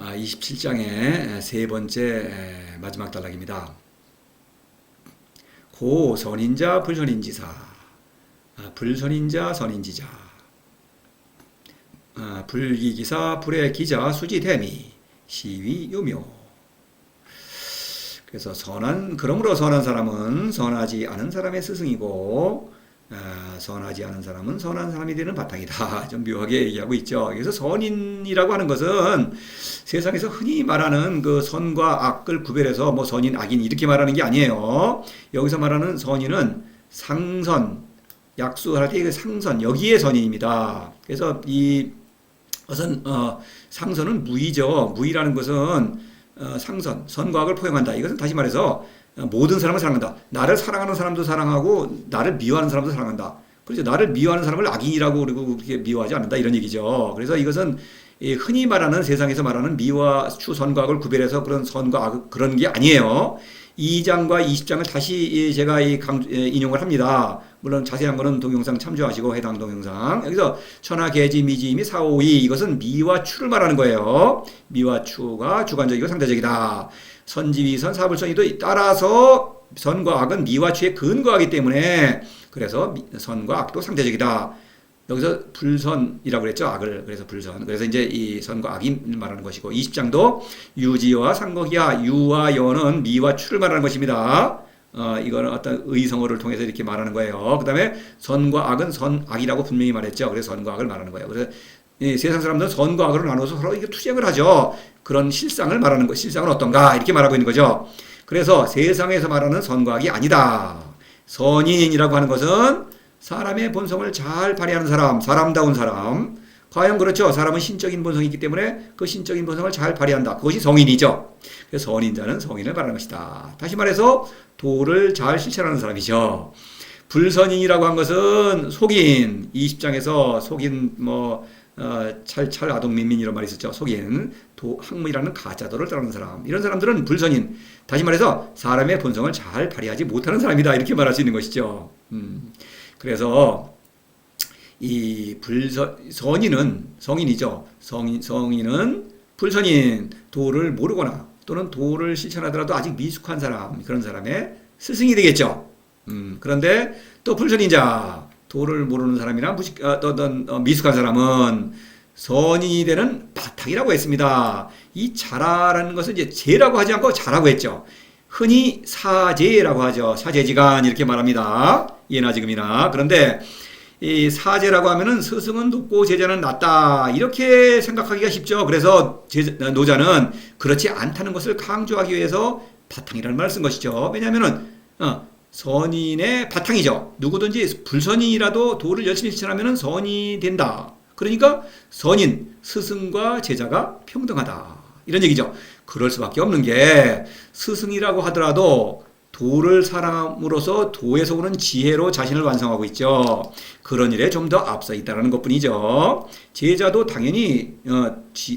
27장의 세 번째 마지막 단락입니다. 고 선인자 불선인지사, 불선인자 선인지자, 불기기사 불의 기자 수지대미 시위 요묘. 그래서 그러므로 선한 사람은 선하지 않은 사람의 스승이고, 선하지 않은 사람은 선한 사람이 되는 바탕이다. 좀 묘하게 얘기하고 있죠. 그래서 선인이라고 하는 것은 세상에서 흔히 말하는 그 선과 악을 구별해서 뭐 선인, 악인 이렇게 말하는 게 아니에요. 여기서 말하는 선인은 상선, 약수할 때 그 상선, 여기에 선인입니다. 그래서 이것은 상선은 무의죠. 무의라는 것은 상선, 선과 악을 포용한다. 이것은 다시 말해서 모든 사람을 사랑한다. 나를 사랑하는 사람도 사랑하고 나를 미워하는 사람도 사랑한다. 그렇죠. 나를 미워하는 사람을 악인이라고 그리고 그렇게 미워하지 않는다 이런 얘기죠. 그래서 이것은 흔히 말하는 세상에서 말하는 미와 추, 선과 악을 구별해서 그런 선과 악 그런 게 아니에요. 2장과 20장을 다시 제가 인용을 합니다. 물론 자세한 거는 동영상 참조하시고 해당 동영상. 여기서 천하, 계지, 미지, 미, 사오이 이것은 미와 추를 말하는 거예요. 미와 추가 주관적이고 상대적이다. 선지위선, 사불선이도 따라서 선과 악은 미와 추에 근거하기 때문에 그래서 선과 악도 상대적이다. 여기서 불선이라고 그랬죠. 악을. 그래서 불선. 그래서 이제 이 선과 악이 말하는 것이고 20장도 유지와 상거기야 유와 여는 미와 추를 말하는 것입니다. 이거는 어떤 의성어를 통해서 이렇게 말하는 거예요. 그 다음에 선과 악은 선악이라고 분명히 말했죠. 그래서 선과 악을 말하는 거예요. 그래서 세상 사람들은 선과 악으로 나눠서 서로 이게 투쟁을 하죠. 그런 실상을 말하는 거, 실상은 어떤가 이렇게 말하고 있는 거죠. 그래서 세상에서 말하는 선과 악이 아니다. 선인이라고 하는 것은 사람의 본성을 잘 발휘하는 사람, 사람다운 사람. 과연 그렇죠. 사람은 신적인 본성이 있기 때문에 그 신적인 본성을 잘 발휘한다. 그것이 성인이죠. 그래서 선인자는 성인을 말하는 것이다. 다시 말해서 도를 잘 실천하는 사람이죠. 불선인이라고 한 것은 속인, 20장에서 속인 찰찰 아동민민 이런 말이 있었죠. 속인, 학문이라는 가짜도를 따르는 사람. 이런 사람들은 불선인. 다시 말해서 사람의 본성을 잘 발휘하지 못하는 사람이다. 이렇게 말할 수 있는 것이죠. 그래서 이 선인은 성인이죠. 성인은 불선인, 도를 모르거나 또는 도를 실천하더라도 아직 미숙한 사람, 그런 사람의 스승이 되겠죠. 그런데 또 불선인자, 도를 모르는 사람이나 미숙한 사람은 선인이 되는 바탕이라고 했습니다. 이 자라라는 것은 이제 제라고 하지 않고 자라고 했죠. 흔히 사제라고 하죠. 사제지간 이렇게 말합니다. 예나 지금이나. 그런데 이 사제라고 하면은 스승은 높고 제자는 낮다 이렇게 생각하기가 쉽죠. 그래서 노자는 그렇지 않다는 것을 강조하기 위해서 바탕이라는 말을 쓴 것이죠. 왜냐하면은 선인의 바탕이죠. 누구든지 불선인이라도 도를 열심히 실천하면은 선이 된다. 그러니까 선인, 스승과 제자가 평등하다. 이런 얘기죠. 그럴 수밖에 없는 게 스승이라고 하더라도 도를 사람으로서 도에서 오는 지혜로 자신을 완성하고 있죠. 그런 일에 좀 더 앞서 있다는 것뿐이죠. 제자도 당연히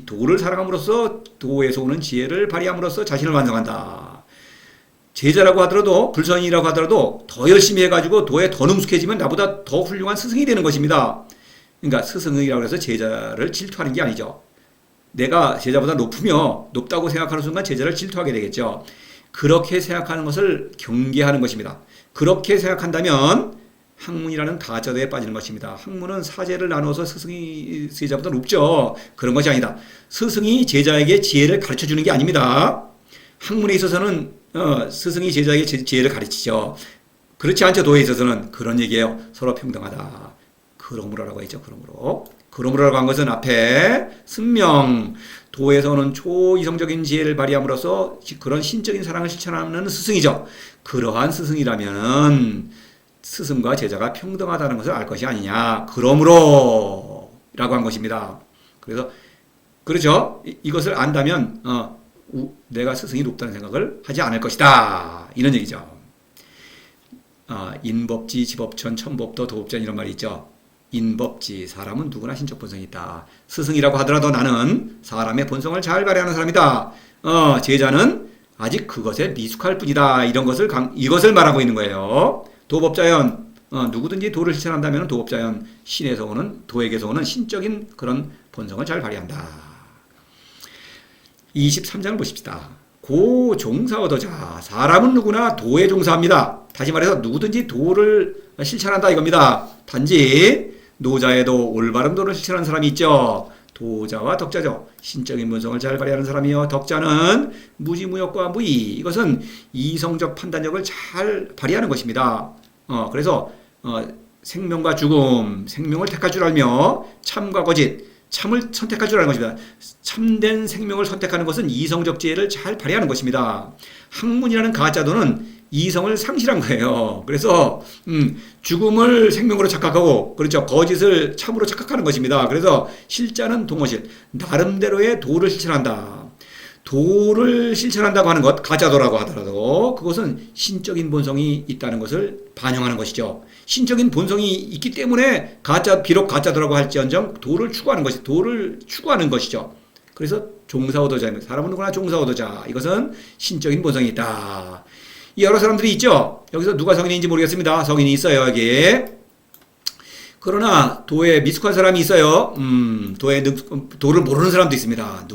도를 사랑함으로써 도에서 오는 지혜를 발휘함으로써 자신을 완성한다. 제자라고 하더라도 불선이라고 하더라도 더 열심히 해가지고 도에 더 능숙해지면 나보다 더 훌륭한 스승이 되는 것입니다. 그러니까 스승이라고 해서 제자를 질투하는 게 아니죠. 내가 제자보다 높다고 생각하는 순간 제자를 질투하게 되겠죠. 그렇게 생각하는 것을 경계하는 것입니다. 그렇게 생각한다면 학문이라는 가짜도에 빠지는 것입니다. 학문은 사제를 나눠서 스승이 제자보다 높죠. 그런 것이 아니다. 스승이 제자에게 지혜를 가르쳐주는 게 아닙니다. 학문에 있어서는 스승이 제자에게 지혜를 가르치죠. 그렇지 않죠. 도에 있어서는 그런 얘기예요. 서로 평등하다. 그러므로라고 했죠. 그러므로라고 한 것은 앞에 승명, 도에서는 초이성적인 지혜를 발휘함으로써 그런 신적인 사랑을 실천하는 스승이죠. 그러한 스승이라면 스승과 제자가 평등하다는 것을 알 것이 아니냐. 그러므로 라고 한 것입니다. 그래서 그렇죠. 이것을 안다면 내가 스승이 높다는 생각을 하지 않을 것이다. 이런 얘기죠. 인법지, 지법천, 천법도, 도법전 이런 말이 있죠. 인법지, 사람은 누구나 신적 본성이 있다. 스승이라고 하더라도 나는 사람의 본성을 잘 발휘하는 사람이다. 제자는 아직 그것에 미숙할 뿐이다. 이것을 말하고 있는 거예요. 도법자연, 누구든지 도를 실천한다면 도법자연, 도에게서 오는 신적인 그런 본성을 잘 발휘한다. 23장을 보십시다. 고 종사오도자. 사람은 누구나 도에 종사합니다. 다시 말해서 누구든지 도를 실천한다 이겁니다. 단지 노자에도 올바른 도를 실천하는 사람이 있죠. 도자와 덕자죠. 신적인 본성을 잘 발휘하는 사람이요. 덕자는 무지무역과 무의. 이것은 이성적 판단력을 잘 발휘하는 것입니다. 그래서 생명과 죽음, 생명을 택할 줄 알며 참과 거짓, 참을 선택할 줄 아는 것입니다. 참된 생명을 선택하는 것은 이성적 지혜를 잘 발휘하는 것입니다. 학문이라는 가짜도는 이성을 상실한 거예요. 그래서 죽음을 생명으로 착각하고 그렇죠. 거짓을 참으로 착각하는 것입니다. 그래서 실자는 동어실, 나름대로의 도를 실천한다. 도를 실천한다고 하는 것, 가짜도라고 하더라도 그것은 신적인 본성이 있다는 것을 반영하는 것이죠. 신적인 본성이 있기 때문에 비록 가짜도라고 할지언정 도를 추구하는 것이죠. 그래서 종사오도자입니다. 사람은 누구나 종사오도자. 이것은 신적인 본성이 있다. 여러 사람들이 있죠. 여기서 누가 성인인지 모르겠습니다. 성인이 있어요, 여기. 그러나 도에 미숙한 사람이 있어요. 도를 모르는 사람도 있습니다.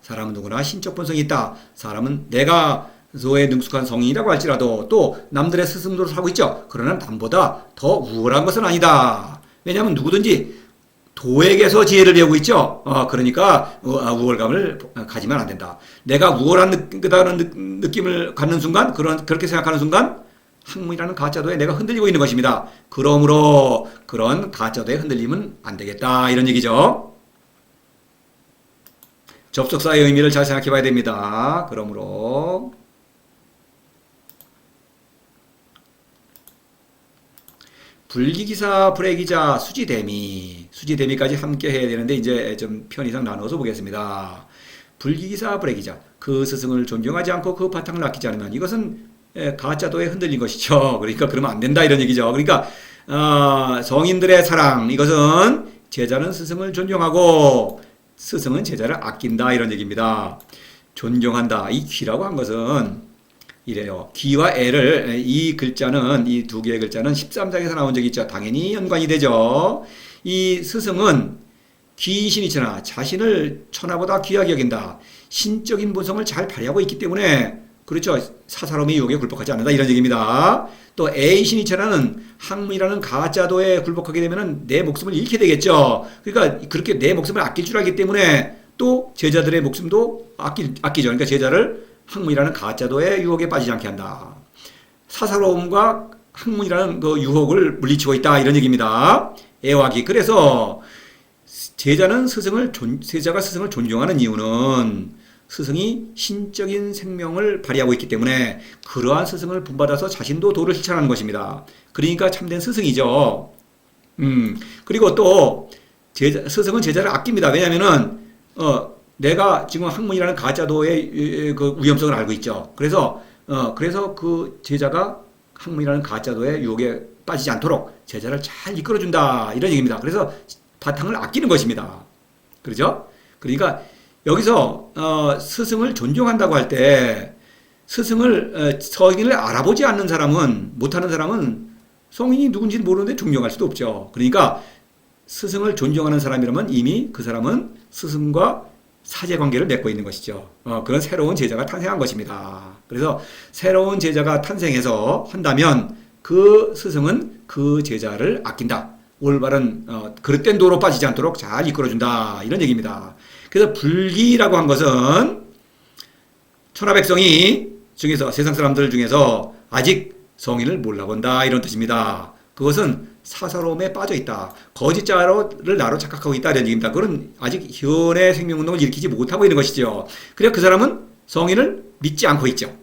사람은 누구나 신적 본성이 있다. 사람은 내가 도에 능숙한 성인이라고 할지라도 또 남들의 스승도로 살고 있죠. 그러나 남보다 더 우월한 것은 아니다. 왜냐하면 누구든지 도에게서 지혜를 배우고 있죠. 그러니까 우월감을 가지면 안 된다. 내가 우월한 느낌을 갖는 순간, 그렇게 생각하는 순간 학문이라는 가짜도에 내가 흔들리고 있는 것입니다. 그러므로 그런 가짜도에 흔들리면 안 되겠다. 이런 얘기죠. 접속사의 의미를 잘 생각해 봐야 됩니다. 그러므로 불기기사, 불애기자, 수지대미까지 함께 해야 되는데 이제 좀 편의상 나눠서 보겠습니다. 불기기사, 불애기자. 그 스승을 존경하지 않고 그 바탕을 아끼지 않으면 이것은 가짜도에 흔들린 것이죠. 그러니까 그러면 안 된다 이런 얘기죠. 그러니까 성인들의 사랑, 이것은 제자는 스승을 존경하고 스승은 제자를 아낀다 이런 얘기입니다. 존경한다. 이 귀라고 한 것은 이래요. 귀와 애를 이 글자는 이 두 개의 글자는 13장에서 나온 적이 있죠. 당연히 연관이 되죠. 이 스승은 귀신이잖아. 자신을 천하보다 귀하게 여긴다. 신적인 본성을 잘 발휘하고 있기 때문에 그렇죠. 사사로움의 유혹에 굴복하지 않는다 이런 얘기입니다. 또 A신이처는 학문이라는 가짜도에 굴복하게 되면 내 목숨을 잃게 되겠죠. 그러니까 그렇게 내 목숨을 아낄 줄 알기 때문에 또 제자들의 목숨도 아끼죠. 그러니까 제자를 학문이라는 가짜도의 유혹에 빠지지 않게 한다. 사사로움과 학문이라는 그 유혹을 물리치고 있다 이런 얘기입니다. 애화기. 그래서 제자가 스승을 존경하는 이유는 스승이 신적인 생명을 발휘하고 있기 때문에 그러한 스승을 본받아서 자신도 도를 실천하는 것입니다. 그러니까 참된 스승이죠. 그리고 또 스승은 제자를 아낍니다. 왜냐하면은 내가 지금 학문이라는 가짜도의 그 위험성을 알고 있죠. 그래서 그 제자가 학문이라는 가짜도의 유혹에 빠지지 않도록 제자를 잘 이끌어준다 이런 얘기입니다. 그래서 바탕을 아끼는 것입니다. 그렇죠? 그러니까 여기서 스승을 존경한다고 할 때 성인을 알아보지 않는 사람은, 못하는 사람은 성인이 누군지 모르는데 존경할 수도 없죠. 그러니까 스승을 존경하는 사람이라면 이미 그 사람은 스승과 사제관계를 맺고 있는 것이죠. 그런 새로운 제자가 탄생한 것입니다. 그래서 새로운 제자가 탄생해서 한다면 그 스승은 그 제자를 아낀다. 올바른 그릇된 도로 빠지지 않도록 잘 이끌어준다. 이런 얘기입니다. 그래서 불기라고 한 것은 천하백성이 중에서 세상 사람들 중에서 아직 성인을 몰라본다 이런 뜻입니다. 그것은 사사로움에 빠져 있다. 거짓자를 나로 착각하고 있다 이런 얘기입니다. 그건 아직 현의 생명운동을 일으키지 못하고 있는 것이죠. 그래서 그 사람은 성인을 믿지 않고 있죠.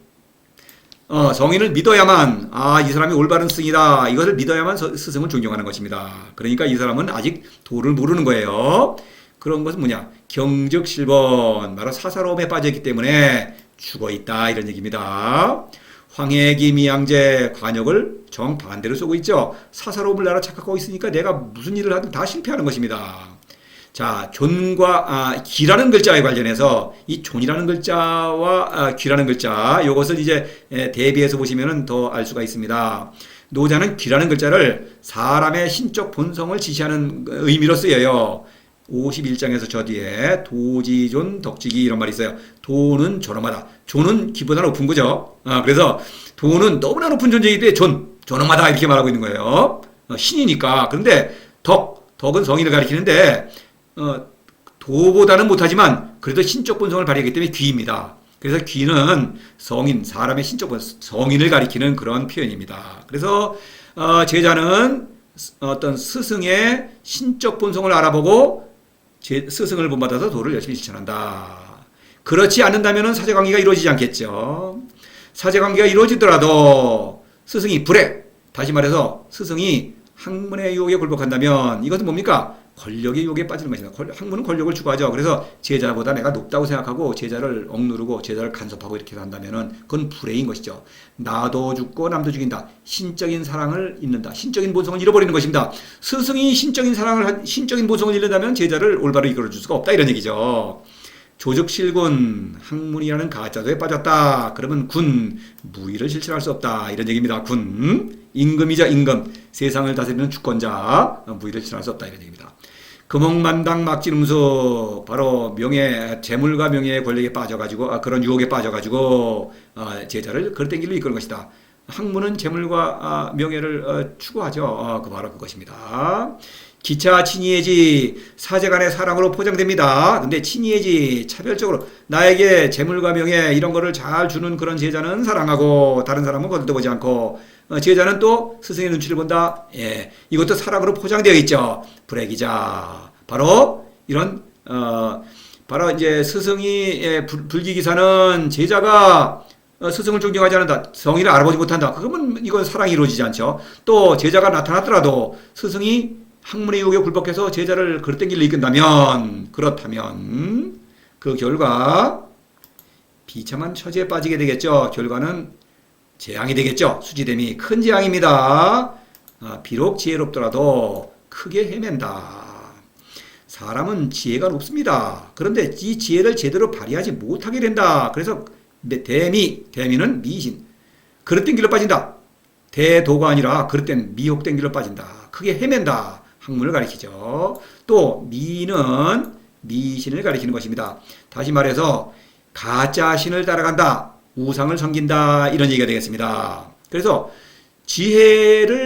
성인을 믿어야만 이 사람이 올바른 스승이다. 이것을 믿어야만 스승을 존경하는 것입니다. 그러니까 이 사람은 아직 도를 모르는 거예요. 그런 것은 뭐냐? 경적실번, 바로 사사로움에 빠져있기 때문에 죽어있다 이런 얘기입니다. 황해기미양제, 관역을 정반대로 쓰고 있죠. 사사로움을 나라 착각하고 있으니까 내가 무슨 일을 하든 다 실패하는 것입니다. 자, 존과 기라는 글자에 관련해서 이 존이라는 글자와 귀라는 글자, 이것을 이제 대비해서 보시면 더 알 수가 있습니다. 노자는 귀라는 글자를 사람의 신적 본성을 지시하는 의미로 쓰여요. 51장에서 저 뒤에 도지존 덕지기 이런 말이 있어요. 도는 존엄하다. 존은 기보다 높은 거죠. 그래서 도는 너무나 높은 존재이기 때문에 존엄하다 이렇게 말하고 있는 거예요. 신이니까. 그런데 덕은 성인을 가리키는데 도보다는 못하지만 그래도 신적 본성을 발휘하기 때문에 귀입니다. 그래서 귀는 성인, 사람의 신적 본성, 성인을 가리키는 그런 표현입니다. 그래서 제자는 어떤 스승의 신적 본성을 알아보고 스승을 본받아서 도를 열심히 실천한다. 그렇지 않는다면 사제관계가 이루어지지 않겠죠. 사제관계가 이루어지더라도 스승이 다시 말해서 스승이 학문의 유혹에 굴복한다면 이것은 뭡니까? 권력의 유혹에 빠지는 것입니다. 학문은 권력을 추구하죠. 그래서 제자보다 내가 높다고 생각하고 제자를 억누르고 제자를 간섭하고 이렇게 한다면은 그건 불의인 것이죠. 나도 죽고 남도 죽인다. 신적인 사랑을 잃는다. 신적인 본성을 잃어버리는 것입니다. 스승이 신적인 본성을 잃는다면 제자를 올바로 이끌어줄 수가 없다 이런 얘기죠. 조직실군 학문이라는 가짜도에 빠졌다. 그러면 군 무의를 실천할 수 없다 이런 얘기입니다. 군 임금이자 임금 세상을 다스리는 주권자 무의를 실천할 수 없다 이런 얘기입니다. 금옥만당 막진음수 바로 재물과 명예의 권력에 빠져가지고 그런 유혹에 빠져가지고 제자를 그릇된 길로 이끄는 것이다. 학문은 재물과 명예를 추구하죠. 바로 그것입니다. 기차 친이해지 사제간의 사랑으로 포장됩니다. 근데 친이해지 차별적으로 나에게 재물과 명예 이런 거를 잘 주는 그런 제자는 사랑하고 다른 사람은 거들떠보지 않고 제자는 또 스승의 눈치를 본다. 이것도 사랑으로 포장되어 있죠. 불애기자 바로 이런 바로 이제 스승이 불기기사는 제자가 스승을 존경하지 않는다. 성의를 알아보지 못한다. 그러면 이건 사랑이 이루어지지 않죠. 또 제자가 나타났더라도 스승이 학문의 유혹에 굴복해서 제자를 그릇된 길로 이끈다면 그렇다면 그 결과 비참한 처지에 빠지게 되겠죠. 결과는 재앙이 되겠죠. 수지됨이 큰 재앙입니다. 비록 지혜롭더라도 크게 헤맨다. 사람은 지혜가 높습니다. 그런데 이 지혜를 제대로 발휘하지 못하게 된다. 그래서 대미는 미신. 그릇된 길로 빠진다. 대도가 아니라 그릇된 미혹된 길로 빠진다. 크게 헤맨다. 학문을 가리키죠. 또 미는 미신을 가리키는 것입니다. 다시 말해서 가짜 신을 따라간다. 우상을 섬긴다. 이런 얘기가 되겠습니다. 그래서 지혜로운데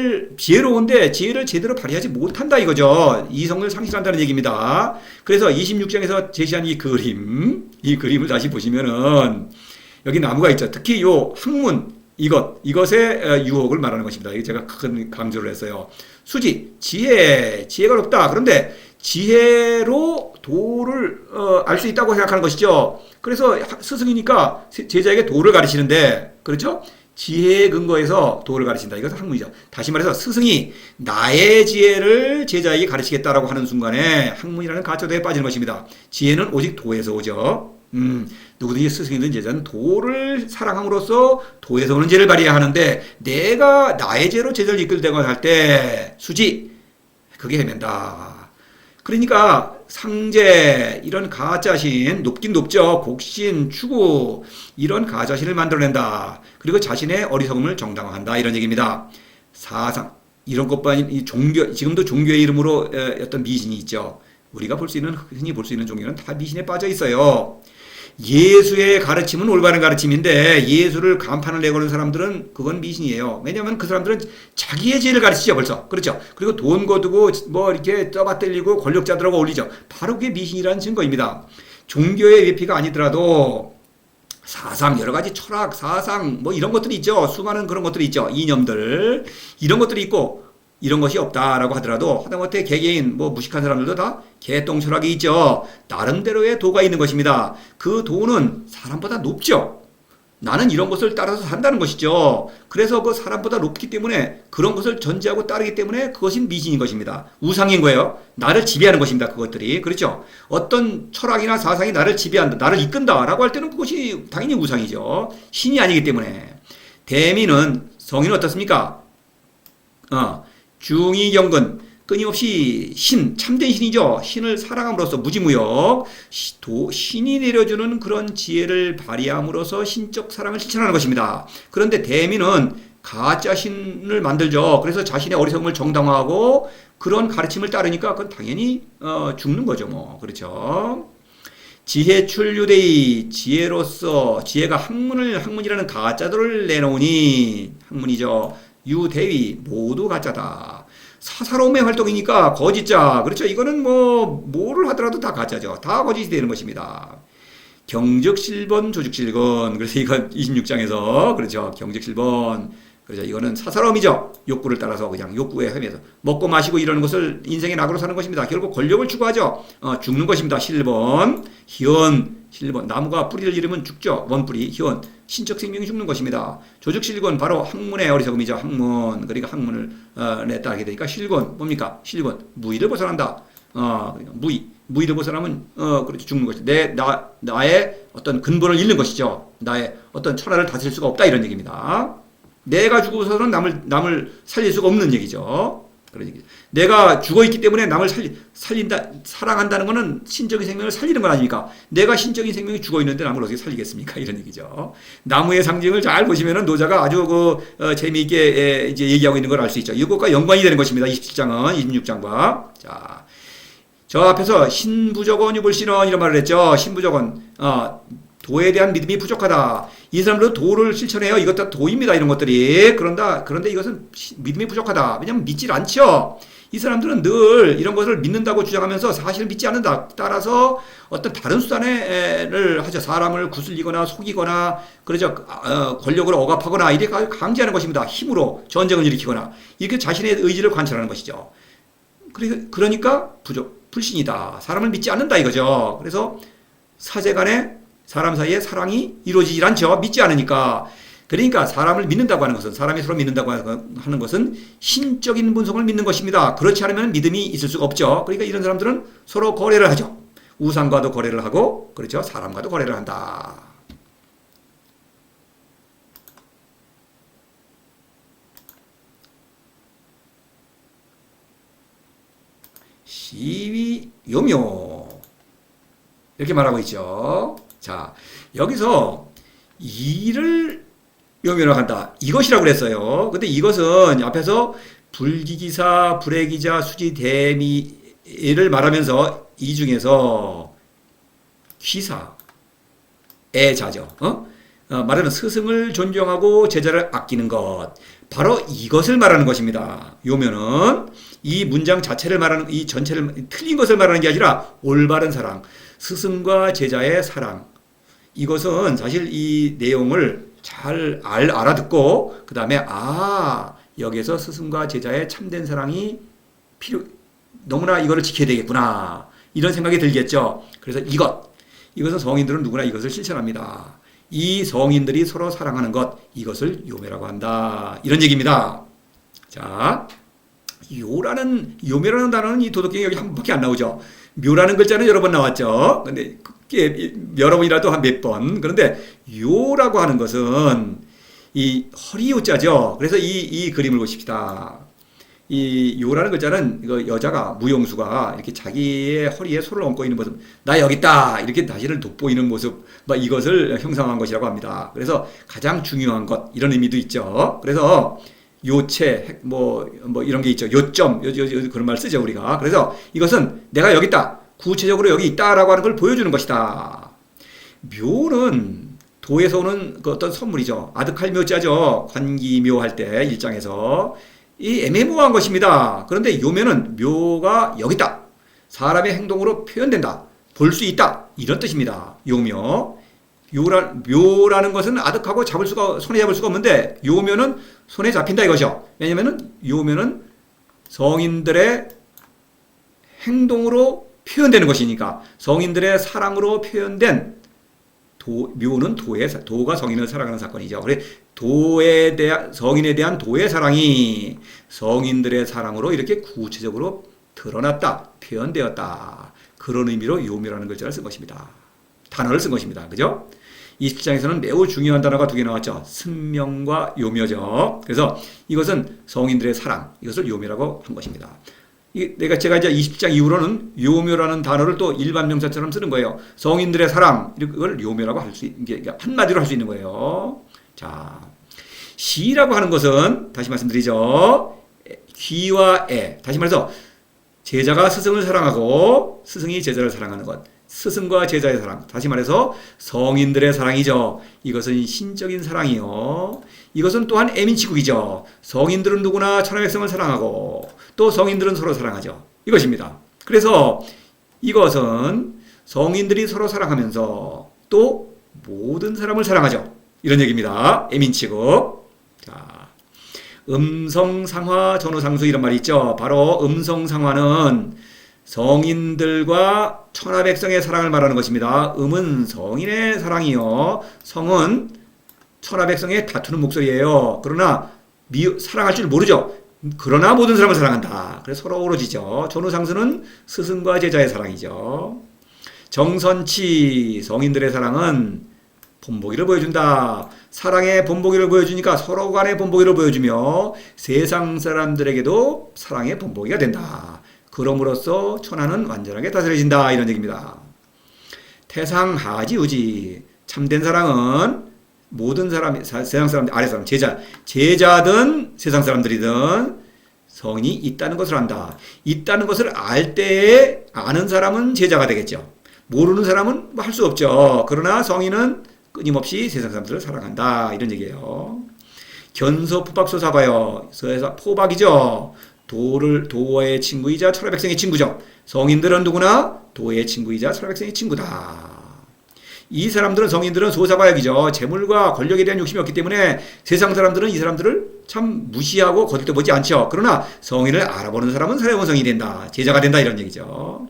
지혜를 제대로 발휘하지 못한다 이거죠. 이성을 상실한다는 얘기입니다. 그래서 26장에서 제시한 이 그림을 다시 보시면은 여기 나무가 있죠. 특히 요 학문 이것의 유혹을 말하는 것입니다. 이거 제가 큰 강조를 했어요. 수지, 지혜가 높다. 그런데 지혜로 도를 알 수 있다고 생각하는 것이죠. 그래서 스승이니까 제자에게 도를 가르치는데, 그렇죠? 지혜의 근거에서 도를 가르친다. 이것은 학문이죠. 다시 말해서 스승이 나의 지혜를 제자에게 가르치겠다라고 하는 순간에 학문이라는 가짜도에 빠지는 것입니다. 지혜는 오직 도에서 오죠. 누구든지 스승이든 제자는 도를 사랑함으로써 도에서 오는 지혜를 발휘해야 하는데 내가 나의 지혜로 제자를 이끌려고 할 때 그게 헤맨다. 그러니까 상제 이런 가짜신 높긴 높죠. 곡신, 추구 이런 가짜신을 만들어낸다. 그리고 자신의 어리석음을 정당화한다 이런 얘기입니다. 사상 이런 것뿐 종교 지금도 종교의 이름으로 어떤 미신이 있죠. 우리가 흔히 볼 수 있는 종교는 다 미신에 빠져 있어요. 예수의 가르침은 올바른 가르침인데 예수를 간판을 내거는 사람들은 그건 미신이에요. 왜냐하면 그 사람들은 자기의 지혜를 가르치죠 벌써. 그렇죠. 그리고 돈 거두고 뭐 이렇게 떠받들리고 권력자들하고 어울리죠. 바로 그게 미신이라는 증거입니다. 종교의 외피가 아니더라도 사상 여러 가지 철학 사상 뭐 이런 것들이 있죠. 수많은 그런 것들이 있죠. 이념들 이런 것들이 있고 이런 것이 없다라고 하더라도 하다못해 개개인 무식한 사람들도 다 개똥 철학이 있죠. 나름대로의 도가 있는 것입니다. 그 도는 사람보다 높죠. 나는 이런 것을 따라서 산다는 것이죠. 그래서 그 사람보다 높기 때문에 그런 것을 전제하고 따르기 때문에 그것이 미신인 것입니다. 우상인 거예요. 나를 지배하는 것입니다. 그것들이. 그렇죠. 어떤 철학이나 사상이 나를 지배한다. 나를 이끈다라고 할 때는 그것이 당연히 우상이죠. 신이 아니기 때문에. 대미는 성인은 어떻습니까? 중이경건 끊임없이 참된 신이죠. 신을 사랑함으로써 무지무역 신이 내려주는 그런 지혜를 발휘함으로써 신적 사랑을 실천하는 것입니다. 그런데 대미는 가짜 신을 만들죠. 그래서 자신의 어리석음을 정당화하고 그런 가르침을 따르니까 그건 당연히 죽는 거죠. 뭐 그렇죠. 지혜출 유대이 지혜로서 지혜가 학문이라는 가짜들을 내놓으니 학문이죠. 유대위 모두 가짜다. 사사로움의 활동이니까 거짓자. 그렇죠. 이거는 뭐를 하더라도 다 가짜죠. 다 거짓이 되는 것입니다. 경적실번 조직실건. 그래서 이건 26장에서 그렇죠. 경적실번. 그렇죠. 이거는 사사로움이죠. 욕구를 따라서 그냥 욕구에 헤매서 먹고 마시고 이러는 것을 인생의 낙으로 사는 것입니다. 결국 권력을 추구하죠. 죽는 것입니다. 실번, 희원, 실번. 나무가 뿌리를 잃으면 죽죠. 원뿌리, 희원. 신적 생명이 죽는 것입니다. 조직실권 바로 학문의 어리석음이죠. 학문. 그러니까 학문을 따르게 되니까 실권 뭡니까? 실권 무의를 벗어난다. 그러니까 무의를 벗어나면 그렇게 죽는 것이죠. 나의 어떤 근본을 잃는 것이죠. 나의 어떤 천하를 다스릴 수가 없다 이런 얘기입니다. 내가 죽어서는 남을 살릴 수가 없는 얘기죠. 그런 얘기죠. 내가 죽어 있기 때문에 남을 살린다, 사랑한다는 것은 신적인 생명을 살리는 건 아닙니까? 내가 신적인 생명이 죽어 있는데 남을 어떻게 살리겠습니까? 이런 얘기죠. 나무의 상징을 잘 보시면은 노자가 아주 재미있게 이제 얘기하고 있는 걸 알 수 있죠. 이것과 연관이 되는 것입니다. 27장은 26장과. 자, 저 앞에서 신부적원 유불신원 이런 말을 했죠. 신부적원. 도에 대한 믿음이 부족하다. 이 사람들은 도를 실천해요. 이것 다 도입니다. 이런 것들이. 그런데 이것은 믿음이 부족하다. 왜냐하면 믿질 않죠. 이 사람들은 늘 이런 것을 믿는다고 주장하면서 사실을 믿지 않는다. 따라서 어떤 다른 수단을 하죠. 사람을 구슬리거나 속이거나 그러죠. 권력을 억압하거나 이렇게 강제하는 것입니다. 힘으로 전쟁을 일으키거나 이렇게 자신의 의지를 관철하는 것이죠. 그러니까 불신이다. 사람을 믿지 않는다 이거죠. 그래서 사제간에 사람 사이에 사랑이 이루어지질 않죠. 믿지 않으니까. 그러니까 사람을 믿는다고 하는 것은 사람이 서로 믿는다고 하는 것은 신적인 분석을 믿는 것입니다. 그렇지 않으면 믿음이 있을 수가 없죠. 그러니까 이런 사람들은 서로 거래를 하죠. 우상과도 거래를 하고 그렇죠. 사람과도 거래를 한다. 시위 요묘 이렇게 말하고 있죠. 자, 여기서 이를 요묘라고 한다. 이것이라고 그랬어요. 근데 이것은 앞에서 불기기사, 불의기자, 수지, 대미를 말하면서 이 중에서 기사, 애자죠. 말하면 스승을 존경하고 제자를 아끼는 것. 바로 이것을 말하는 것입니다. 요면은 이 문장 자체를 말하는 이 전체를 틀린 것을 말하는 게 아니라 올바른 사랑, 스승과 제자의 사랑. 이것은 사실 이 내용을 잘 알아듣고 그 다음에 여기에서 스승과 제자의 참된 사랑이 너무나 이거를 지켜야 되겠구나 이런 생각이 들겠죠. 그래서 이것은 성인들은 누구나 이것을 실천합니다. 이 성인들이 서로 사랑하는 것 이것을 요매라고 한다 이런 얘기입니다. 자, 요매라는 단어는 이 도덕경에 여기 한 번밖에 안 나오죠. 묘라는 글자는 여러 번 나왔죠. 근데 여러 번이라도 한 몇 번. 그런데 요라고 하는 것은 이 허리요자죠. 그래서 이 그림을 보십시다. 이 요라는 글자는 이거 여자가 무용수가 이렇게 자기의 허리에 손을 얹고 있는 모습, 나 여기 있다 이렇게 자신을 돋보이는 모습, 이것을 형상한 것이라고 합니다. 그래서 가장 중요한 것 이런 의미도 있죠. 그래서 요체 이런 게 있죠. 요점 그런 말 쓰죠 우리가. 그래서 이것은 내가 여기 있다. 구체적으로 여기 있다라고 하는 걸 보여주는 것이다. 묘는 도에서 오는 그 어떤 선물이죠. 아득할 묘자죠. 관기묘 할 때 1장에서 이 애매모호한 것입니다. 그런데 요면은 묘가 여기 있다. 사람의 행동으로 표현된다. 볼 수 있다. 이런 뜻입니다. 요묘. 묘라는 것은 아득하고 손에 잡을 수가 없는데 요면은 손에 잡힌다 이것이요. 왜냐면은 요면은 성인들의 행동으로 표현되는 것이니까 성인들의 사랑으로 표현된 묘는 도가 성인을 사랑하는 사건이죠. 그래 성인에 대한 도의 사랑이 성인들의 사랑으로 이렇게 구체적으로 드러났다, 표현되었다. 그런 의미로 요묘라는 글자를 쓴 것입니다. 단어를 쓴 것입니다. 그죠? 27장에서는 매우 중요한 단어가 두 개 나왔죠. 승명과 요묘죠. 그래서 이것은 성인들의 사랑, 이것을 요묘라고 한 것입니다. 제가 이제 27장 이후로는 요묘라는 단어를 또 일반 명사처럼 쓰는 거예요. 성인들의 사랑, 이걸 요묘라고 한마디로 할 수 있는 거예요. 자, 시라고 하는 것은 다시 말씀드리죠. 귀와 애. 다시 말해서 제자가 스승을 사랑하고 스승이 제자를 사랑하는 것. 스승과 제자의 사랑. 다시 말해서 성인들의 사랑이죠. 이것은 신적인 사랑이요. 이것은 또한 애민치국이죠. 성인들은 누구나 천하 백성을 사랑하고 또 성인들은 서로 사랑하죠. 이것입니다. 그래서 이것은 성인들이 서로 사랑하면서 또 모든 사람을 사랑하죠. 이런 얘기입니다. 애민치국. 자, 음성상화 전후상수 이런 말이 있죠. 바로 음성상화는 성인들과 천하 백성의 사랑을 말하는 것입니다. 음은 성인의 사랑이요. 성은 천하 백성의 다투는 목소리예요. 그러나 사랑할 줄 모르죠. 그러나 모든 사람을 사랑한다. 그래서 서로 어우러지죠. 전후상수는 스승과 제자의 사랑이죠. 정선치 성인들의 사랑은 본보기를 보여준다. 사랑의 본보기를 보여주니까 서로 간의 본보기를 보여주며 세상 사람들에게도 사랑의 본보기가 된다. 그럼으로써 천하는 완전하게 다스려진다. 이런 얘기입니다. 태상하지우지 참된 사랑은 모든 사람, 세상 사람들, 아래 사람, 제자든 세상 사람들이든 성인이 있다는 것을 안다. 있다는 것을 알 때에 아는 사람은 제자가 되겠죠. 모르는 사람은 할 수 없죠. 그러나 성인은 끊임없이 세상 사람들을 사랑한다. 이런 얘기예요. 견소포박소사바요. 포박이죠. 도의 친구이자 천하 백성의 친구죠. 성인들은 누구나 도의 친구이자 천하 백성의 친구다. 이 사람들은 성인들은 소사바역이죠. 재물과 권력에 대한 욕심이 없기 때문에 세상 사람들은 이 사람들을 참 무시하고 거들떠 보지 않죠. 그러나 성인을 알아보는 사람은 사회원 성인이 된다. 제자가 된다. 이런 얘기죠.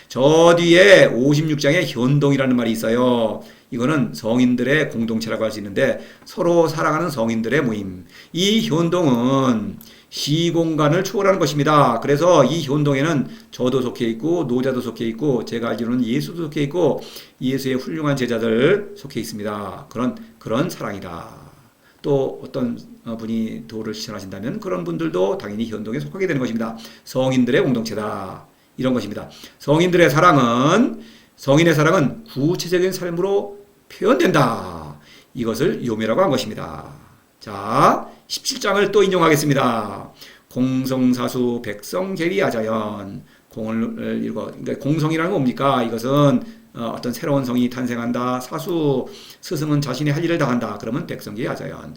저 뒤에 56장에 현동이라는 말이 있어요. 이거는 성인들의 공동체라고 할 수 있는데 서로 사랑하는 성인들의 모임. 이 현동은 시공간을 초월하는 것입니다. 그래서 이 현동에는 저도 속해 있고 노자도 속해 있고 제가 알기로는 예수도 속해 있고 예수의 훌륭한 제자들 속해 있습니다. 그런 사랑이다. 또 어떤 분이 도를 실천하신다면 그런 분들도 당연히 현동에 속하게 되는 것입니다. 성인들의 공동체다. 이런 것입니다. 성인의 사랑은 구체적인 삶으로 표현된다. 이것을 요묘라고 한 것입니다. 자, 17장을 또 인용하겠습니다. 공성사수 백성계위하자연. 공을 읽어. 그러니까 공성이라는 건 뭡니까? 이것은 어떤 새로운 성이 탄생한다. 사수, 스승은 자신이 할 일을 다 한다. 그러면 백성계위하자연.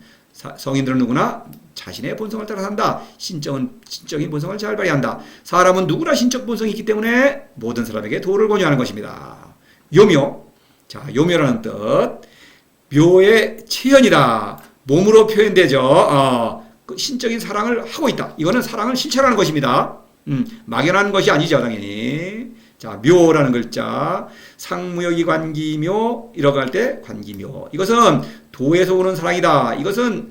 성인들은 누구나 자신의 본성을 따라 산다. 신적인 본성을 잘 발휘한다. 사람은 누구나 신적 본성이 있기 때문에 모든 사람에게 도를 권유하는 것입니다. 요묘. 자, 요묘라는 뜻. 묘의 체현이다. 몸으로 표현되죠. 그 신적인 사랑을 하고 있다. 이거는 사랑을 실천하는 것입니다. 막연한 것이 아니죠, 당연히. 자, 묘라는 글자. 상무여기 관기묘. 이라고 할 때 관기묘. 이것은 도에서 오는 사랑이다. 이것은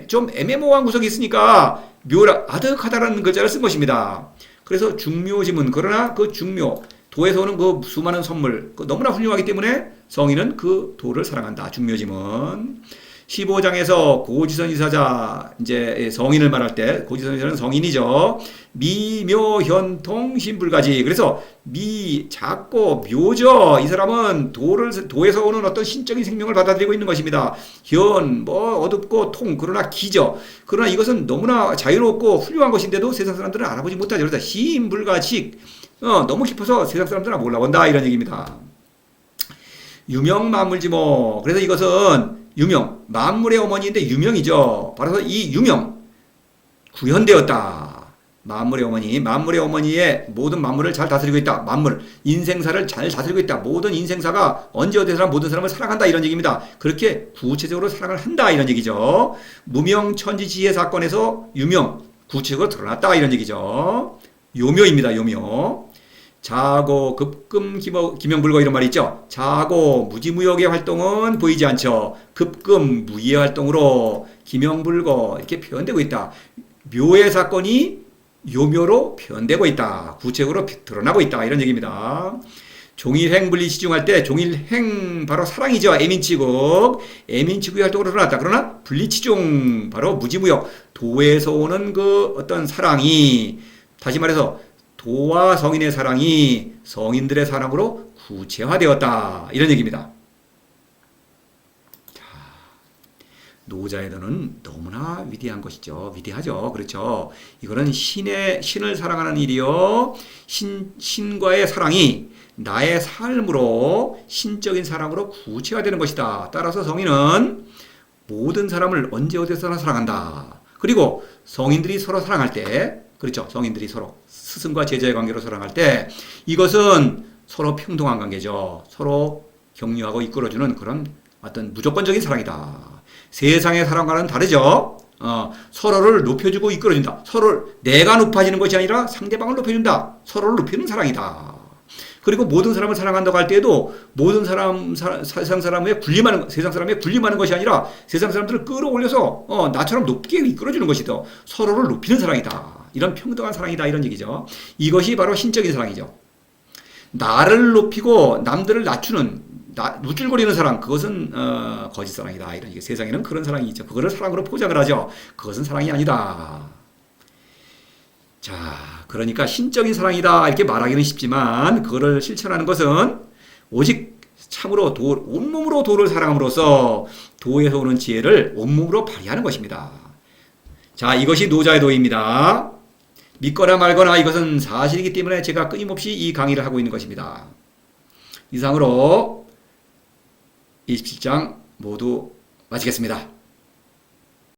좀 애매모호한 구석이 있으니까 묘라, 아득하다라는 글자를 쓴 것입니다. 그래서 중묘지문. 그러나 그 중묘, 도에서 오는 그 수많은 선물, 너무나 훌륭하기 때문에 성인은 그 도를 사랑한다. 중묘지문. 15장에서 고지선 이사자, 이제 성인을 말할 때, 고지선 이사자는 성인이죠. 미묘현통 신불가지. 그래서 작고 묘죠. 이 사람은 도에서 오는 어떤 신적인 생명을 받아들이고 있는 것입니다. 어둡고 그러나 기죠. 그러나 이것은 너무나 자유롭고 훌륭한 것인데도 세상 사람들은 알아보지 못하죠. 그래서 신불가식. 너무 깊어서 세상 사람들은 몰라본다. 이런 얘기입니다. 유명만물지모. 그래서 이것은 유명, 만물의 어머니인데 유명이죠. 바로 이 유명, 구현되었다. 만물의 어머니의 모든 만물을 잘 다스리고 있다. 인생사를 잘 다스리고 있다. 모든 인생사가 언제 어디서나 모든 사람을 사랑한다. 이런 얘기입니다. 그렇게 구체적으로 사랑을 한다. 이런 얘기죠. 무명천지지혜 사건에서 유명, 구체적으로 드러났다. 이런 얘기죠. 요묘입니다. 요묘. 자고 급금 기명불거 이런 말이 있죠. 자고 무지무역의 활동은 보이지 않죠. 급금 무의의 활동으로 기명불거 이렇게 표현되고 있다. 묘의 사건이 요묘로 표현되고 있다. 구체적으로 드러나고 있다. 이런 얘기입니다. 종일행 분리시중할 때 종일행 바로 사랑이죠. 애민치국의 활동으로 드러났다. 그러나 분리치중 바로 무지무역 도에서 오는 그 어떤 사랑이 다시 말해서 도와 성인의 사랑이 성인들의 사랑으로 구체화되었다. 이런 얘기입니다. 자, 노자의 도는 너무나 위대한 것이죠. 위대하죠. 그렇죠. 이거는 신을 사랑하는 일이요. 신과의 사랑이 나의 삶으로 신적인 사랑으로 구체가 되는 것이다. 따라서 성인은 모든 사람을 언제 어디서나 사랑한다. 그리고 성인들이 서로 사랑할 때, 그렇죠. 성인들이 서로 스승과 제자의 관계로 사랑할 때 이것은 서로 평등한 관계죠. 서로 격려하고 이끌어주는 그런 어떤 무조건적인 사랑이다. 세상의 사랑과는 다르죠. 서로를 높여주고 이끌어준다. 내가 높아지는 것이 아니라 상대방을 높여준다. 서로를 높이는 사랑이다. 그리고 모든 사람을 사랑한다고 할 때에도 모든 세상 사람에 군림하는 것이 아니라 세상 사람들을 끌어올려서 나처럼 높게 이끌어주는 것이다. 서로를 높이는 사랑이다. 이런 평등한 사랑이다. 이런 얘기죠. 이것이 바로 신적인 사랑이죠. 나를 높이고 남들을 낮추는 우쭐거리는 사랑, 그것은 거짓 사랑이다. 이런 얘기. 세상에는 그런 사랑이 있죠. 그거를 사랑으로 포장을 하죠. 그것은 사랑이 아니다. 자, 그러니까 신적인 사랑이다 이렇게 말하기는 쉽지만 그거를 실천하는 것은 오직 참으로 온몸으로 도를 사랑함으로써 도에서 오는 지혜를 온몸으로 발휘하는 것입니다. 자, 이것이 노자의 도입니다. 믿거나 말거나 이것은 사실이기 때문에 제가 끊임없이 이 강의를 하고 있는 것입니다. 이상으로 27장 모두 마치겠습니다.